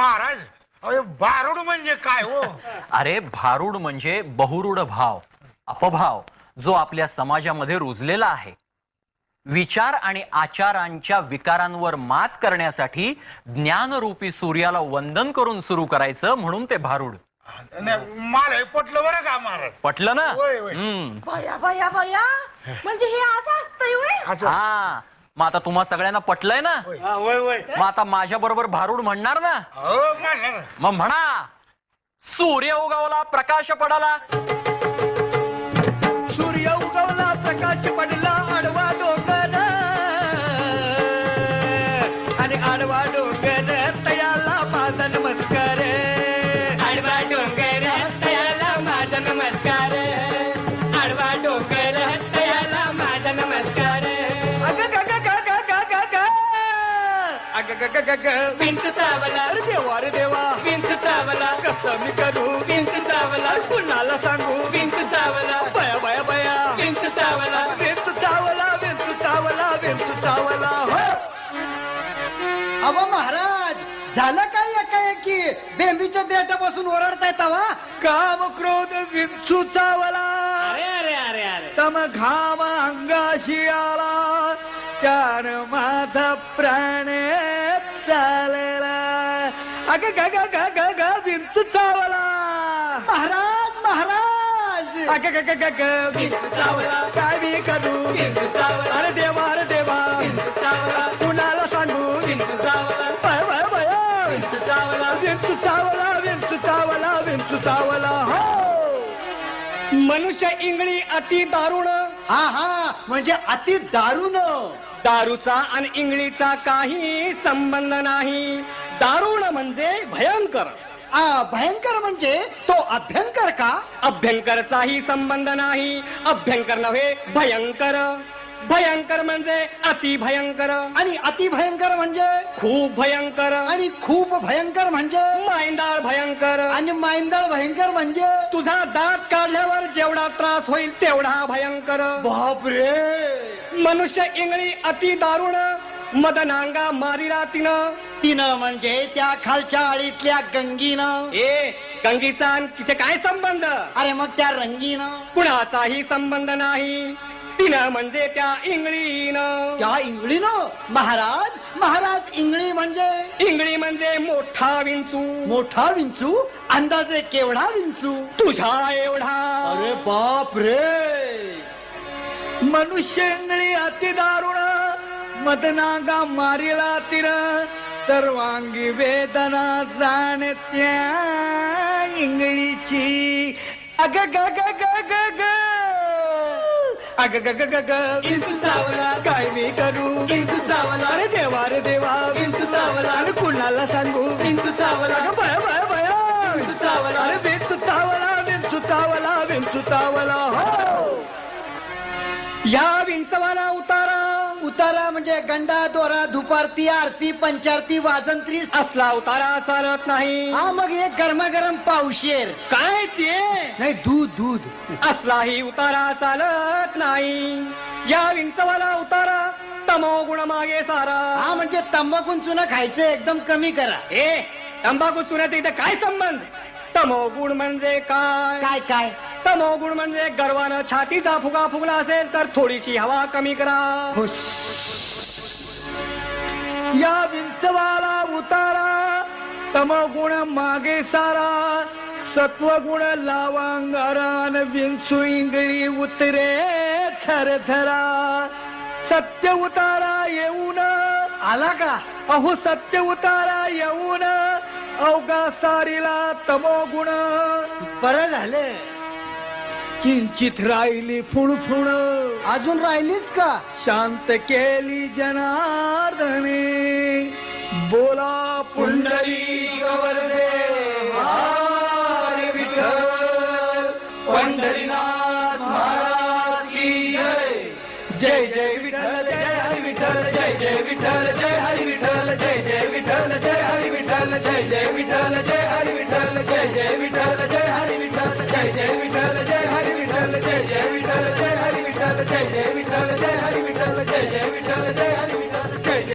महाराज अरे भारूड म्हणजे काय हो? अरे भारूड म्हणजे बहुरूढ भाव, अपभाव जो आपल्या समाजामध्ये रुजलेला आहे. विचार आणि आचारांच्या विकारांवर मात करण्यासाठी ज्ञानरूपी सूर्याला वंदन करून सुरू करायचं, म्हणून ते भारूड. मला हे पटलं बरं का महाराज. पटलं ना? होय, होय. बया बया बया, म्हणजे हे असं असतंय होय? असं हा, मग आता तुम्हा सगळ्यांना पटलंय ना? होय होय. मग आता माझ्या बरोबर भारूड म्हणणार ना? हो म्हणणार. मग म्हणा, सूर्य उगवला प्रकाश पडाला. सूर्य उगवला प्रकाश पडला आडवा डोंगर आणि आडवा डोंगर तयाला माझा नमस्कार. आडवा डोंगर तयाला माझा नमस्कार. आडवा डोंगर तयाला माझा नमस्कार. अग ग ग ग ग ग ग ग अग ग ग ग ग विंच चावला. अरे देवा रे देवा, विंच चावला. कसं मी करू विंच चावला. कुणाला सांगू विंच चावला. बया बया बया, विंच चावला. विंच चावला, विंच चावला, विंच चावला. हो अहो महाराज, झालं काय एकाएकी बेंबीच्या देठापासून ओरडताय तवा? काम क्रोध विंचू चावला. अरे अरे अरे अरे, तम घाम अंगाशी आला त्यानं माझा प्राण चालला. अग ग ग ग ग ग विंच चावला. महाराज महाराज, अग ग ग ग ग विंच चावला. काय मी करू विंच चावला. अरे देवा रे देवा, विंच चावला. कुणाला सांगू विंच चावला. भय भय भय, विंच चावला. विंच चावला, विंच चावला, विंच चावला. हो मनुष्य इंगळी अति दारुण. हा हा, म्हणजे अति दारुण. दारूचा आणि इंगळीचा काही संबंध नाही. दारुण म्हणजे भयंकर. भयंकर म्हणजे तो अभ्यंकर का? अभ्यंकरचाही संबंध नाही. अभ्यंकर नव्हे, भयंकर. भयंकर म्हणजे अति भयंकर. आणि अति भयंकर म्हणजे खूप भयंकर. आणि खूप भयंकर म्हणजे मायंदाळ भयंकर. आणि मायंदळ भयंकर म्हणजे तुझा दात काढल्यावर जेवढा त्रास होईल तेवढा भयंकर. बापरे. मनुष्य इंगळी अति दारुण. मदनांगा मारिला तिनं. तिनं म्हणजे त्या खालच्या आळीतल्या गंगीनं. ए, गंगीचा आणि तिचे काय संबंध? अरे मग त्या रंगीनं. कुणाचाही संबंध नाही. तिनं म्हणजे त्या इंगळीनं. त्या इंगळीनं. महाराज महाराज, इंगळी म्हणजे? इंगळी म्हणजे मोठा विंचू. मोठा विंचू? अंदाजे केवढा विंचू? तुझा एवढा. अरे बाप रे. मनुष्य इंगळी अति दारुण. मदनागा मारिला तिर. सर्वांगी वेदना जाणत्या इंगळीची. अग ग ग ग ग ग अग ग ग ग ग विंचू चावला. काय मी करू विंचू चावला. अरे देवा रे देवा, विंचू चावला. अरे कुणाला सांगू विंचू चावला. भय भय भय, विंचू चावला. अरे विंचू चावला, विंचू चावला, विंचू चावला. हो या विंचवाला उतारा. उतारा म्हणजे गंडा, दोरा, धुपारती, आरती, पंचारती, वाजंत्री असला उतारा चालत नाही. हा, मग एक गरमागरम पावशेर. काय ते? नाही, दूध दूध. असलाही उतारा चालत नाही. या विंचवाला उतारा तमो गुण मागे सारा. हा, म्हणजे तंबाखून चुना खायचं एकदम कमी करा. ए, तंबाखू चुन्याचा इथे काय संबंध? तमोगुण म्हणजे काय? काय काय? तमोगुण म्हणजे गर्वानं छातीचा फुगा फुगला असेल तर थोडीशी हवा कमी करा. या विंचवाला उतारा तमोगुण मागे सारा. सत्वगुण लावांगारान विंचू इंगळी उतरे थरथरा. सत्य उतारा येऊन आला का? अहो सत्य उतारा येऊन अवघा सारीला तमोगुण. बरं झालं. किंचित राहिली फुणफुण. अजून राहिलीच का? शांत केली जनार्दने. बोला पुंडलिक वरदे हरी विठ्ठल. पंढरीनाथ महाराज की जय. जय जय विठ्ठल, जय हरी विठ्ठल. जय जय विठ्ठल, जय हरी विठ्ठल. जय जय विठ्ठल, जय हरी विठ्ठल. जय जय विठ्ठल, जय